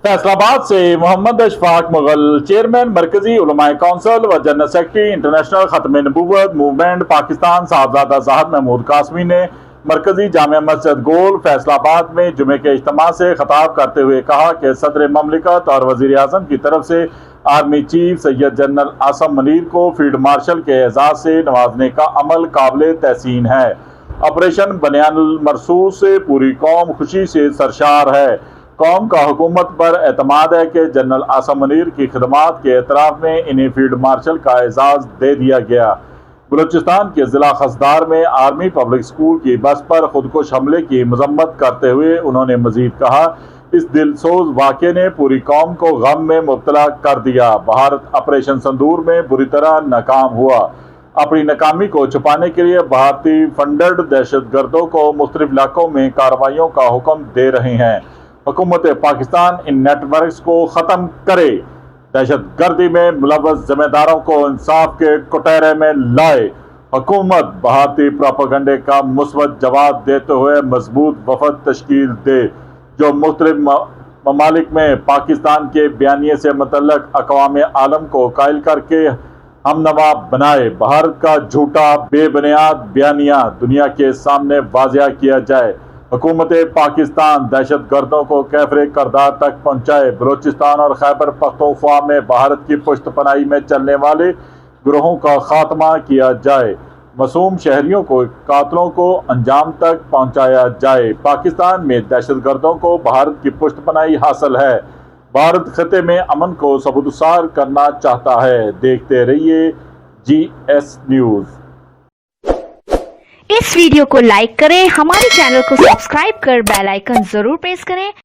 फैसलाबाद से मोहम्मद अशफाक मुगल, चेयरमैन मरकजी उलमाए कौंसिल व जनरल सेक्रेटरी इंटरनेशनल खत्म नबूवत मूवमेंट पाकिस्तान साहबजादा ज़ाहिद महमूद कासमी ने मरकजी जामिया मस्जिद गोल फैसलाबाद में जुमे के इज्तिमा से खिताब करते हुए कहा कि सदर ममलिकत और वज़ीर आज़म की तरफ से army chief Syed general Asim Munir को फील्ड मार्शल के एजाज़ से नवाजने का अमल काबिल तहसीन है। ऑपरेशन बनियानुल मरसूस से पूरी कौम खुशी से सरशार है। कौम का हुकूमत पर एतमाद है कि जनरल आसम मुनीर की खिदमात के एतराफ़ में इन्हें फील्ड मार्शल का एजाज़ दे दिया गया। बलूचिस्तान के ज़िला खसदार में आर्मी पब्लिक स्कूल की बस पर खुदकुश हमले की मजम्मत करते हुए उन्होंने मजीद कहा, इस दिलसोज वाक़े ने पूरी कौम को गम में मुब्तला कर दिया। भारत ऑपरेशन संदूर में बुरी तरह नाकाम हुआ। अपनी नाकामी को छुपाने के लिए भारतीय फंडेड दहशतगर्दों को मुख्तलिफ इलाकों में कार्रवाइयों का हुक्म दे रहे हैं। हुकूमत पाकिस्तान इन नेटवर्क्स को ख़त्म करे, दहशतगर्दी में मुलव्वस जिम्मेदारों को इंसाफ के कुटहरे में लाए। हुकूमत भारतीय प्रोपेगेंडे का मुस्बत जवाब देते हुए मजबूत वफद तश्कील दे, जो मुख्तलिफ ममालिक में पाकिस्तान के बयानिए से मुतल्लक अक़वाम आलम को कायल करके हमनवा बनाए। भारत का झूठा बेबुनियाद बयानिया दुनिया के सामने वाज़िया किया जाए। हुकूमत पाकिस्तान दहशतगर्दों को कैफरे करदार तक पहुँचाए। बलूचिस्तान और खैबर पख्तूनख्वा में भारत की पुश्तपनाही में चलने वाले ग्रोहों का खात्मा किया जाए। मासूम शहरियों को कातलों को अंजाम तक पहुँचाया जाए। पाकिस्तान में दहशतगर्दों को भारत की पुश्तपनाही हासिल है। भारत खिते में अमन को सबुदसार करना चाहता है। देखते रहिए GS न्यूज़। इस वीडियो को लाइक करें, हमारे चैनल को सब्सक्राइब कर बेल आइकन जरूर प्रेस करें